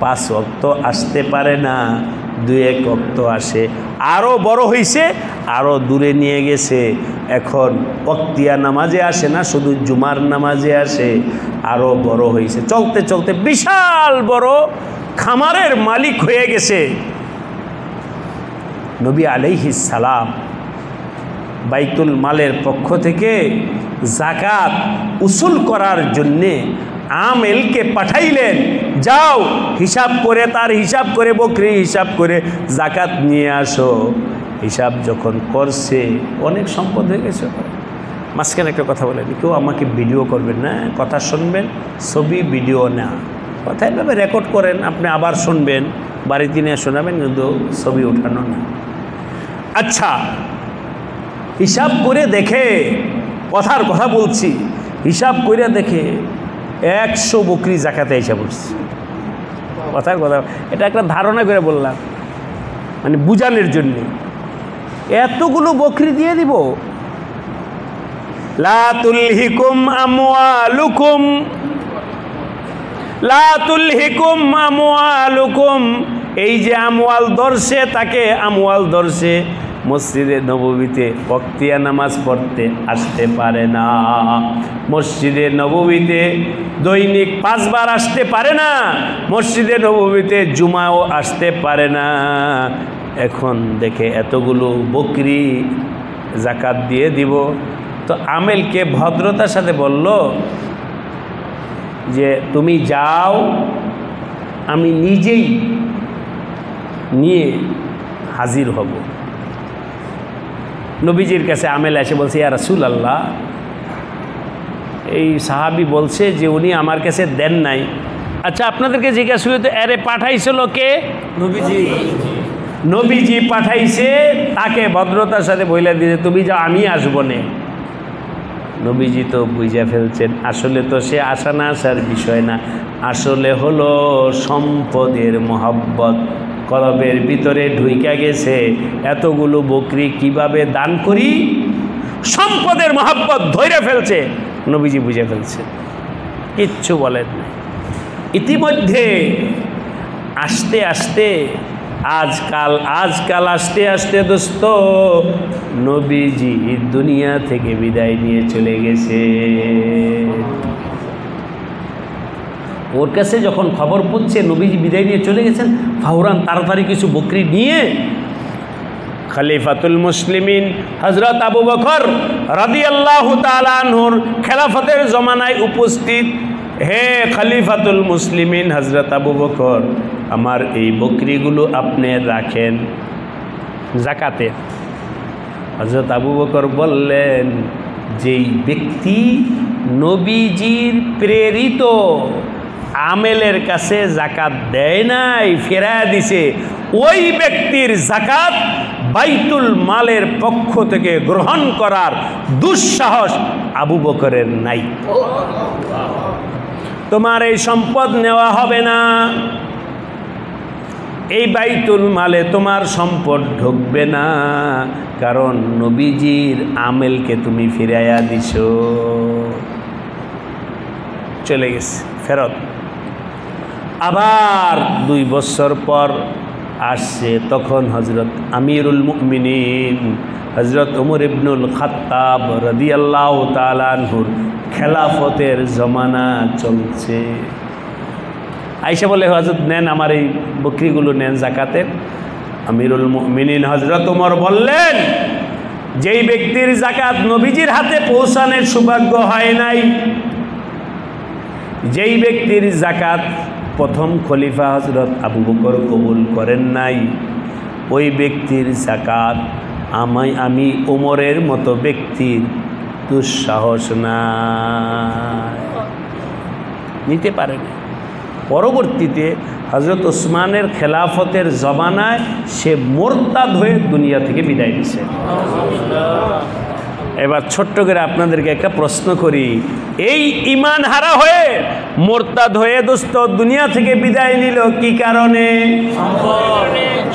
5 ওয়াক্ত আসতে পারে না, 2-1 ওয়াক্ত আসে। আরও বড় হইছে, আরও দূরে নিয়ে গেছে, এখন ওয়াক্তিয়া নামাজে আসে না, শুধু জুমার নামাজে আসে, আরও বড় হইছে। চলতে চলতে বিশাল বড় খামারের মালিক হয়ে গেছে। নবী আলাইহিস সালাম বাইতুল মালের পক্ষ থেকে যাকাত উসুল করার জন্যে আমেলকে পাঠাইলেন, যাও হিসাব করে, তার হিসাব করে, বকরি হিসাব করে যাকাত নিয়ে আসো। হিসাব যখন করছে, অনেক সম্পদ হয়ে গেছে। মাঝখানে একটা কথা বলেন, কেউ আমাকে ভিডিও করবেন না, কথা শুনবেন, ছবি ভিডিও না, কথা এভাবে রেকর্ড করেন, আপনি আবার শুনবেন, বাড়িতে নিয়ে শোনাবেন, কিন্তু ছবি ওঠানো না। আচ্ছা, হিসাব করে দেখে, কথার কথা বলছি, হিসাব করে দেখে 100 বকরি যাকাতে হিসাব করছে। কথার কথা, এটা একটা ধারণা করে বললাম, মানে বুঝানোর জন্য। এতগুলো বকরি দিয়ে দিব? লা তুলহিকুম আমওয়ালুকুম, লা তুলহিকুম আমওয়ালুকুম, এই যে আমওয়াল ধরছে, তাকে আমওয়াল ধরছে, মসজিদে নববীতে ওয়াক্তিয়া নামাজ পড়তে আসতে পারে না, মসজিদে নববীতে দৈনিক 5 বার আসতে পারে না, মসজিদে নববীতে জুমাও আসতে পারে না। এখন দেখে এতগুলো বকরি যাকাত দিয়ে দিব। তো আমেলকে ভদ্রতার সাথে বলল যে তুমি যাও, আমি নিজেই নিয়ে হাজির হব। নবীজির কাছে আমেল এসে বলছে, ইয়া রাসূলুল্লাহ, এই সাহাবী বলছে যে উনি আমার কাছে দেন নাই। আচ্ছা, আপনাদেরকে জিজ্ঞাসা করতে, আরে পাঠাইছিল কে? নবীজি। নবীজি পাঠাইছে, তাকে ভদ্রতার সাথে বইলা দিয়েছে তুমি যাও, আমি আসবো না। নবীজি তো বুঝে ফেলছেন, আসলে তো সে আসা না আসার বিষয় না, আসলে হলো সম্পদের মহব্বত কলবের ভিতরে ঢুইকা গেছে। এতগুলো বকরি কিভাবে দান করি, সম্পদের মহব্বত ধরে ফেলছে। নবীজি বুঝে ফেলছে, কিচ্ছু বলেন না। ইতিমধ্যে আস্তে আস্তে আজকাল আস্তে আস্তে দোস্ত নবীজি দুনিয়া থেকে বিদায় নিয়ে চলে গেছে। ওর কাছে যখন খবর পড়ছে নবীজি বিদায় নিয়ে চলে গেছেন, ফাওরান তাড়াতাড়ি কিছু বকরি নিয়ে খলিফাতুল মুসলিমিন হযরত আবু বকর রাদিয়াল্লাহু তাআলা আনহুর খেলাফতের জমানায় উপস্থিত, হে খলিফাতুল মুসলিমিন হযরত আবু বকর, আমার এই বকরিগুলো আপনি রাখেন যাকাতে। হযরত আবু বকর বললেন, যেই ব্যক্তি নবীজির প্রেরিত আমেলের কাছে যাকাত দেয় নাই, ফেরায়া দিছে, ওই ব্যক্তির যাকাত বাইতুল মালের পক্ষ থেকে গ্রহণ করার দুঃসাহস আবু বকরের নাই। তোমার এই সম্পদ নেওয়া হবে না, এই বাইতুল মালে তোমার সম্পদ ঢুকবে না, কারণ নবীজির আমেলকে তুমি ফিরাইয়া দিছো। চলে গেছে ফেরত। আবার 2 বছর পর আসছে, তখন হযরত আমিরুল মুমিনিন হযরত ওমর ইবনুল খাত্তাব রাদিয়াল্লাহু তাআলা আনহুর খেলাফতের জমানা চলছে। আয়েশা বলে, হযরত নেন, আমার এই বকরিগুলো নেন যাকাতের। আমিরুল মুমিনিন হযরত ওমর বললেন, যেই ব্যক্তির যাকাত নবীজির হাতে পৌঁছানোর সৌভাগ্য হয় নাই, যেই ব্যক্তির যাকাত প্রথম খলিফা হযরত আবু বকর কবুল করেন নাই, ওই ব্যক্তির যাকাত আমি ওমরের মতো ব্যক্তির দুঃসাহস না, নিতে পারে না। পরবর্তীতে হযরত ওসমানের খেলাফতের জমানায় সে মোরতাদ হয়ে দুনিয়া থেকে বিদায় নিছে। এবার ছোট্ট করে আপনাদেরকে একটা প্রশ্ন করি, এই ঈমান হারা হয়ে মোরতাদ হয়ে দোস্ত দুনিয়া থেকে বিদায় নিল কি কারণে?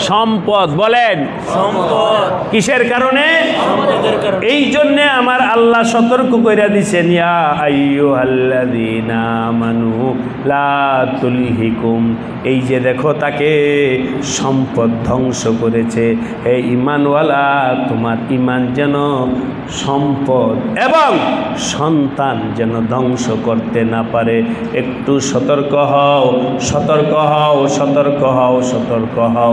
সম্পদ বলেন, সম্পদ কিসের কারণে? আমাদের কারণে। এই জন্যে আমার আল্লাহ সতর্ক কইরা দিছেন, ইয়া আইয়ুহাল্লাযীনা আমানু লা তুলহিকুম। এই যে দেখো তাকে সম্পদ ধ্বংস করেছে, হে ঈমানওয়ালা, তোমার ঈমান যেন সম্পদ এবং সন্তান যেন ধ্বংস করতে না পারে। একটু সতর্ক হও, সতর্ক হও, সতর্ক হও, সতর্ক হও।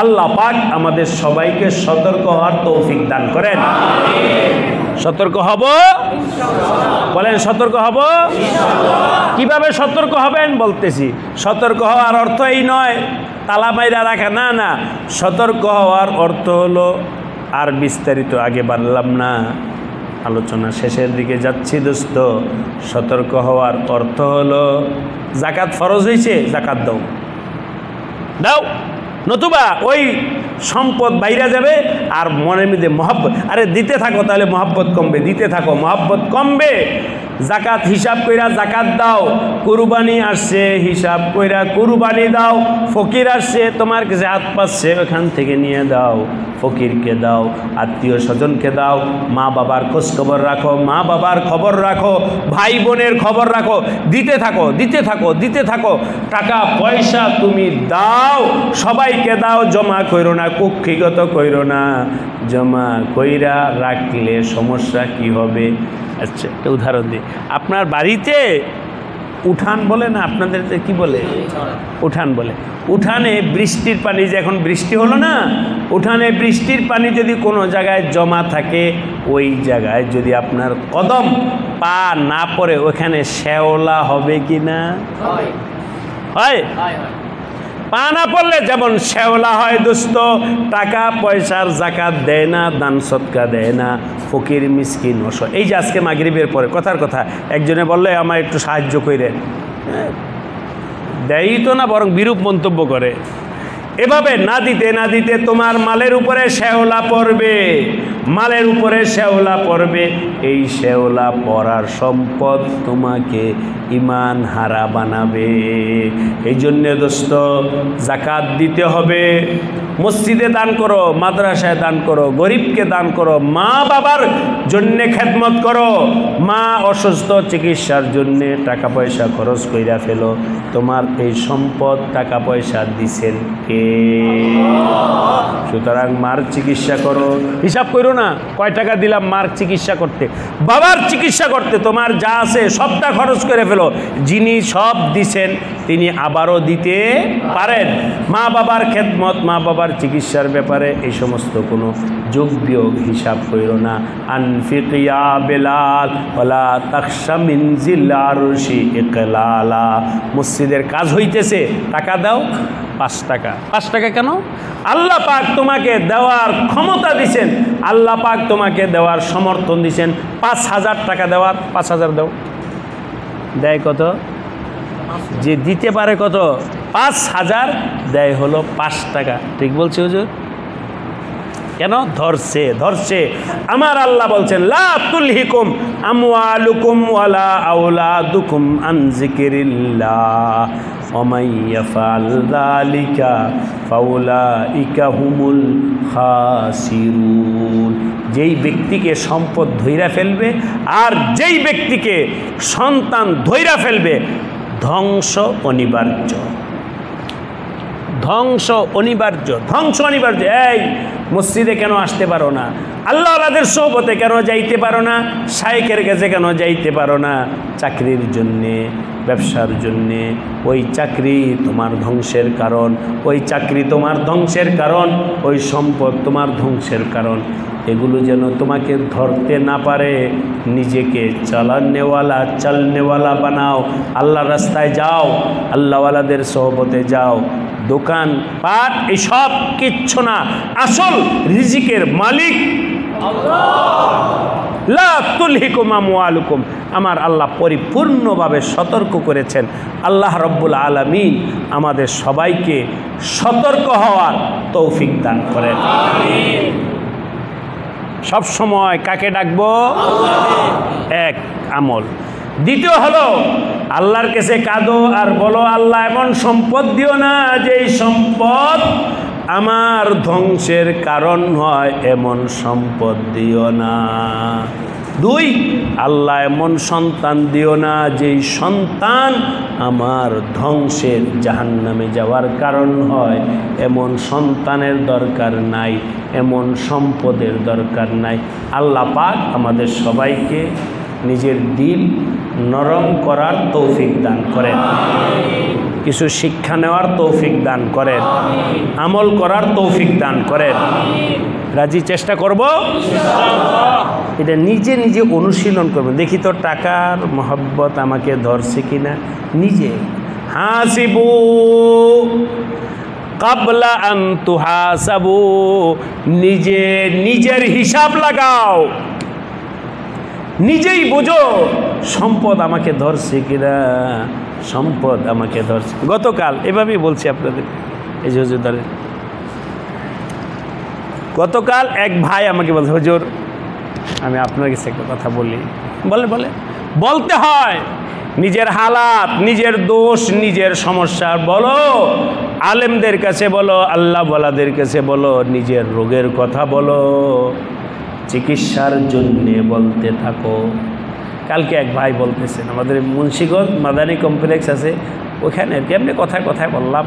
আল্লাহ পাক আমাদের সবাইকে সতর্ক হওয়ার তৌফিক দান করেন। সতর্ক হব, বলেন সতর্ক হব। কিভাবে সতর্ক হবেন বলতেছি। সতর্ক হওয়ার অর্থ এই নয় তালা মাইরা রাখা, না না। সতর্ক হওয়ার অর্থ হলো, আর বিস্তারিত আগে বাড়লাম না, আলোচনা শেষের দিকে যাচ্ছি দোস্ত। সতর্ক হওয়ার অর্থ হলো, জাকাত ফরজ হয়েছে, জাকাত দাও, দাও, নতুবা ওই সম্পদ বাইরে যাবে আর মনের মধ্যে মহব্বত, আরে দিতে থাকো, তাহলে মহব্বত কমবে, দিতে থাকো, মহব্বত কমবে। জাকাত হিসাব কইরা জাকাত দাও। কুরবানি আসছে, হিসাব কইরা কুরবানি দাও। ফকির আসছে, তোমার কাছে হাত পাচ্ছে, ওখান থেকে নিয়ে দাও, ফকিরকে দাও, আত্মীয় স্বজনকে দাও। মা বাবার খোঁজ খবর রাখো, মা বাবার খবর রাখো, ভাই বোনের খবর রাখো, দিতে থাকো, দিতে থাকো, দিতে থাকো। টাকা পয়সা তুমি দাও, সবাইকে দাও, জমা কইরো না, কুক্ষিগত কইরো না। জমা কইরা রাখলে সমস্যা কি হবে? আচ্ছা, একটা উদাহরণ দিই। আপনার বাড়িতে উঠান বলে না, আপনাদের কি বলে? উঠান বলে। উঠানে বৃষ্টির পানি, যে এখন বৃষ্টি হলো না, উঠানে বৃষ্টির পানি যদি কোনো জায়গায় জমা থাকে, ওই জায়গায় যদি আপনার কদম পা না পড়ে, ওখানে শ্যাওলা হবে কি না? হয়। পা না পড়লে যেমন শ্যাওলা হয় দোস্ত। টাকা পয়সার জাকাত দেয় না, দান সদকা দেয় না, ফকির মিসকিন অসহায়। এই যে আজকে মাগরিবের পরে কথার কথা একজনে বললে আমার একটু সাহায্য করেন, দেয়ই তো না, বরং বিরূপ মন্তব্য করে। এভাবে না দিতে না দিতে তোমার মালের উপরে শ্যাওলা পড়বে, মালের উপরে শ্যাওলা পড়বে। এই শ্যাওলা পড়ার সম্পদ তোমাকে ঈমান হারা বানাবে। এই জন্যে দোস্ত জাকাত দিতে হবে। মসজিদে দান করো, মাদ্রাসায় দান করো, গরিবকে দান করো, মা বাবার জন্যে খেদমত করো। মা অসুস্থ, চিকিৎসার জন্যে টাকা পয়সা খরচ কইরা ফেলো। তোমার এই সম্পদ টাকা পয়সা দিছেন কে? সুতরাং মার চিকিৎসা করো, হিসাব করো না কয় টাকা দিলাম মার চিকিৎসা করতে, বাবার চিকিৎসা করতে। তোমার যা আছে সবটা খরচ করে ফেলো। যিনি সব দিছেন তিনি আবারও দিতে পারেন। মা বাবার খেদমত, মা বাবার চিকিৎসার ব্যাপারে এই সমস্ত কোনো যোগ বিয়োগ হিসাব করো না। আনফিক ইয়া বেলাল ওয়ালা তাখশা মিন জিল আরশি ইকলালা। মসজিদের কাজ হইতেছে, টাকা দাও, 5 টাকা। 5 টাকা কেন? আল্লাহ পাক তোমাকে দেওয়ার ক্ষমতা দিছেন, আল্লাহ পাক তোমাকে দেওয়ার সমর্থন দিছেন। 5000 টাকা দেওয়ার, 5000 দাও। দেয় কত? যে দিতে পারে কত? 5000, দেয় হলো 5 টাকা। ঠিক বলছে হুজুর? কেন? ধরছে, ধরছে। আমার আল্লাহ বলছেন, লা তুলহিকুম আমওয়ালুকুম ওয়ালা আওলাদুকুম আন যিকরিল্লাহ ওয়া মান ইয়াফআল যালিকা ফাউলাইকা হুমুল খাসিরুন। যেই ব্যক্তিকে সম্পদ ধইরা ফেলবে আর যেই ব্যক্তিকে সন্তান ধইরা ফেলবে, ধ্বংস অনিবার্য, ধ্বংস অনিবার্য, ধ্বংস অনিবার্য। এই মসজিদে কেন আসতে পারো না? আল্লাহ আল্লাহদের সোহবতে কেন যাইতে পারো না? শাইখের কাছে কেন যাইতে পারো না? চাকরির জন্যে, ব্যবসার জন্যে। ওই চাকরি তোমার ধ্বংসের কারণ, ওই চাকরি তোমার ধ্বংসের কারণ, ওই সম্পদ তোমার ধ্বংসের কারণ। এগুলো যেন তোমাকে ধরতে না পারে, নিজেকে চালানেওয়ালা, চালনেওয়ালা বানাও। আল্লাহর রাস্তায় যাও, আল্লাহওয়ালাদের সোহবতে যাও। দোকান পাট এসব কিচ্ছু না, আসল রিজিকের মালিক লা তুলহিকুম আমওয়ালুকুম। আমার আল্লাহ পরিপূর্ণভাবে সতর্ক করেছেন। আল্লাহ রব্বুল আলামিন আমাদের সবাইকে সতর্ক হওয়ার তৌফিক দান করেন। সব সময় কাকে ডাকবো? এক আমল। দ্বিতীয় হলো আল্লাহর কাছে কাঁদো আর বলো, আল্লাহ এমন সম্পদ দিও না যেই সম্পদ আমার ধ্বংসের কারণ হয় এমন সম্পদ দিও না। 2, আল্লাহ এমন সন্তান দিও না যেই সন্তান আমার ধ্বংসের জাহান্নামে যাওয়ার কারণ হয়। এমন সন্তানের দরকার নাই, এমন সম্পদের দরকার নাই। আল্লাহ পাক আমাদের সবাইকে নিজের দিল নরম করার তৌফিক দান করেন, কিছু শিক্ষা নেওয়ার তৌফিক দান করেন, আমল করার তৌফিক দান করেন। রাজি? চেষ্টা করব এটা নিজে নিজে অনুশীলন করবেন। দেখি তো টাকার মহব্বত আমাকে ধরছে কিনা। নিজে হাসিবু কাবলা আন তুহাসাবু, নিজে নিজের হিসাব লাগাও, নিজেই বুঝো সম্পদ আমাকে ধরছে কিনা, সম্পদ আমাকে ধরছে। গতকাল এভাবেই বলছি আপনাদের, এই যে হুজুরদারের গতকাল এক ভাই আমাকে বলছে, হুজুর আমি আপনার কাছে একটা কথা বলি। বলতে হয়, নিজের হালাত, নিজের দোষ, নিজের সমস্যা বলো, আলেমদের কাছে বলো, আল্লাহ ওয়ালাদের কাছে বলো, নিজের রোগের কথা বলো, চিকিৎসার জন্যে বলতে থাকো। কালকে এক ভাই বলতেছেন, আমাদের মুন্সিগঞ্জ মাদানী কমপ্লেক্স আছে, ওখানে কেমনি কথায় কথায় বললাম,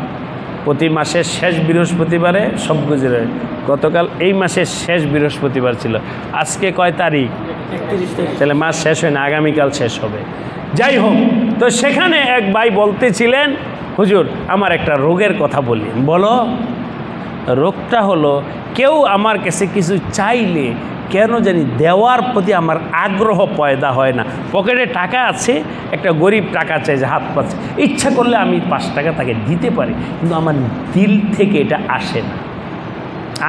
প্রতি মাসের শেষ বৃহস্পতিবারে সব গুজরে। গতকাল এই মাসের শেষ বৃহস্পতিবার ছিল, আজকে কয় তারিখ? 31 তারিখ। তাহলে মাস শেষ হয় না, আগামীকাল শেষ হবে। যাই হোক, তো সেখানে এক ভাই বলতেছিলেন, হুজুর আমার একটা রোগের কথা বলি। বলো। রোগটা হলো, কেউ আমার কাছে কিছু চাইলে কেন জানি দেওয়ার প্রতি আমার আগ্রহ পয়দা হয় না। পকেটে টাকা আছে, একটা গরিব টাকা চাই যে হাত পাচ্ছে, ইচ্ছা করলে আমি 5 টাকা তাকে দিতে পারি, কিন্তু আমার দিল থেকে এটা আসে না,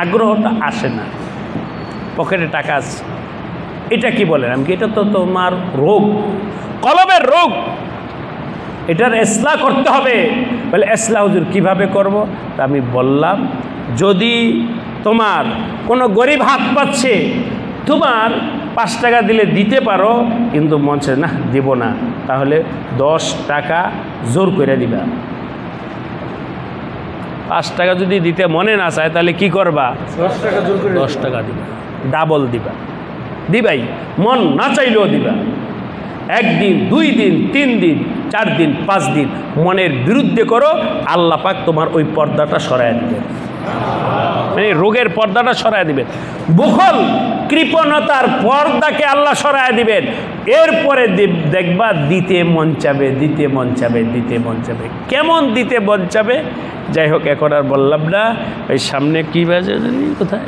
আগ্রহটা আসে না। পকেটে টাকা আছে, এটা কি বলেন? আমি কি, এটা তো তোমার রোগ, কলবের রোগ, এটার ইসলাহ করতে হবে। বলে ইসলাহ হুজুর কীভাবে করব? তা আমি বললাম, যদি তোমার কোনো গরিব হাত পাচ্ছে, তোমার 5 টাকা দিলে দিতে পারো, কিন্তু মনছে না দিব না, তাহলে 10 টাকা জোর করে দিবা। 5 টাকা যদি দিতে মনে না চায় তাহলে কি করবা? 10 টাকা জোর করে 10 টাকা দিবা, ডাবল দিবা, দিবাই, মন না চাইলেও দিবা। 1 দিন, 2 দিন, 3 দিন, 4 দিন, 5 দিন মনের বিরুদ্ধে করো, আল্লাহ পাক তোমার ওই পর্দাটা সরায় দিবেন, মানে রোগের পর্দাটা সরায় দিবেন। বুখল, কৃপণতার পর্দাকে আল্লাহ সরায় দিবেন। এরপরে দেখবা দিতে মন চাবে, দিতে মন চাবে, দিতে মন চাবে। কেমন দিতে মন চাবে? যাই হোক, এখন আর বললাম না। ওই সামনে কি বাজার জানি, কোথায়?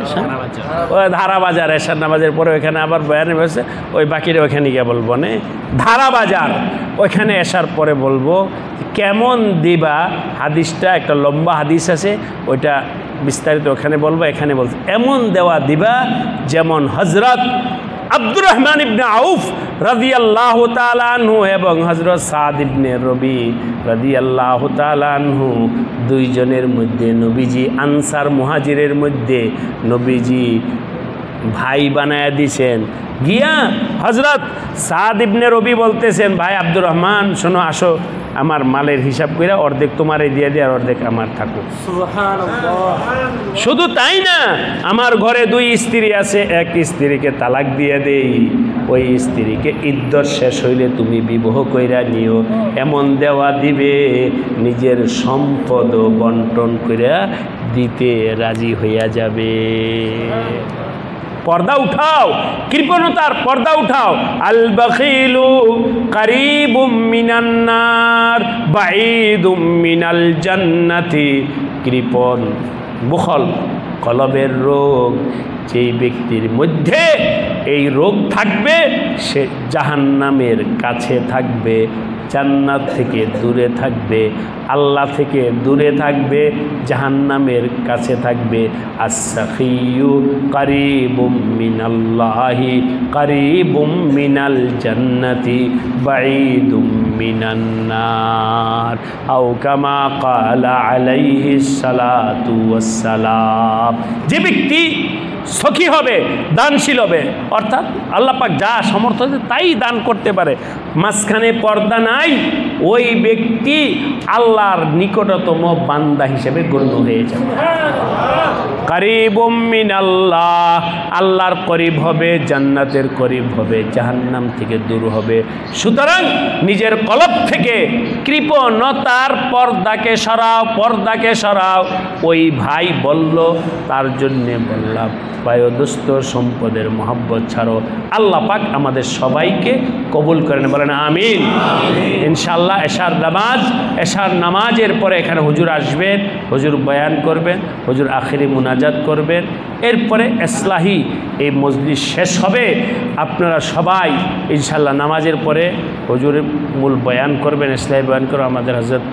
ওই ধারা বাজার, এশার নামাজের পরে ওইখানে আবার বয়ানে বসে, ওই বাকিরা ওইখানে গিয়ে বলবো না, ধারা বাজার ওইখানে এসার পরে বলবো কেমন দিবা। হাদিসটা একটা লম্বা হাদিস আছে, ওইটা বিস্তারিত ওখানে বলবো, এখানে বলছে এমন দেওয়া দিবা যেমন হজরত আব্দুর রহমান ইবনে আউফ রাদিয়াল্লাহু তাআলা আনহু এবং হজরত সাদ ইবনে রবি রাদিয়াল্লাহু তাআলা আনহু, দুইজনের মধ্যে নবীজি আনসার মুহাজিরের মধ্যে নবীজি ভাই বানায়া দিছেন। গিয়া হজরত সাদ ইবনে রবি বলতেছেন, ভাই আব্দুর রহমান শোনো, আসো, আমার মালের হিসাব করে অর্ধেক তোমারে দিয়ে দিয়ে আর অর্ধেক আমার থাকুক। সুবহানাল্লাহ। শুধু তাই না, আমার ঘরে 2 স্ত্রী আছে, এক স্ত্রীকে তালাক দিয়ে দেই, ওই স্ত্রীকে ইদ্যত শেষ হইলে তুমি বিবাহ কইরা নিও। এমন দেওয়া দিবে নিজের সম্পদ বন্টন কইরা দিতে রাজি হইয়া যাবে। পর্দা উঠাও, কৃপণতার পর্দা উঠাও। আল বাখিলু কারিবুম মিনান নার বাঈদুম মিনাল জান্নাতি। কৃপণ, বুখল, কলবের রোগ, যেই ব্যক্তির মধ্যে এই রোগ থাকবে সে জাহান্নামের কাছে থাকবে, জান্নাত থেকে দূরে থাকবে, আল্লাহ থেকে দূরে থাকবে, জাহান্নামের কাছে থাকবে। আস-সাখিয়্যু কারীবুম মিনাল্লাহি কারীবুম মিনাল জান্নাতি বাঈদুম মিনান নার আও কামা ক্বালা আলাইহিস সালাতু ওয়াস সালাম। যে ব্যক্তি সখী হবে, দানশীল হবে, অর্থাৎ আল্লাহ পাক যা সমর্থ তাই দান করতে পারে, মাঝখানে পর্দা নাই, ওই ব্যক্তি আল্লাহর নিকটতম বান্দা হিসেবে গণ্য হয়ে যাবে। কারিবুম মিনাল্লাহ, আল্লাহর করিব হবে, জান্নাতের করিব হবে, জাহান্নাম থেকে দূর হবে। সুতরাং নিজের কলব থেকে কৃপণতার পর্দাকে সরাও, পর্দাকে সরাও। ওই ভাই বলল, তার জন্যে বললাম পায়দস্ত সম্পদের মহব্বত ছাড়ো। আল্লাহ পাক আমাদের সবাইকে কবুল করেন, বলেন আমিন। ইনশাআল্লাহ এশার নামাজের পরে এখানে হুজুর আসবেন, হুজুর বয়ান করবেন, হুজুর আখিরি মুনাজাত করবেন, এরপরে ইসলাহি এই মজলিস শেষ হবে। আপনারা সবাই ইনশাআল্লাহ নামাজের পরে হুজুর মূল বয়ান করবেন, ইসলাহি বয়ান করে আমাদের হযরত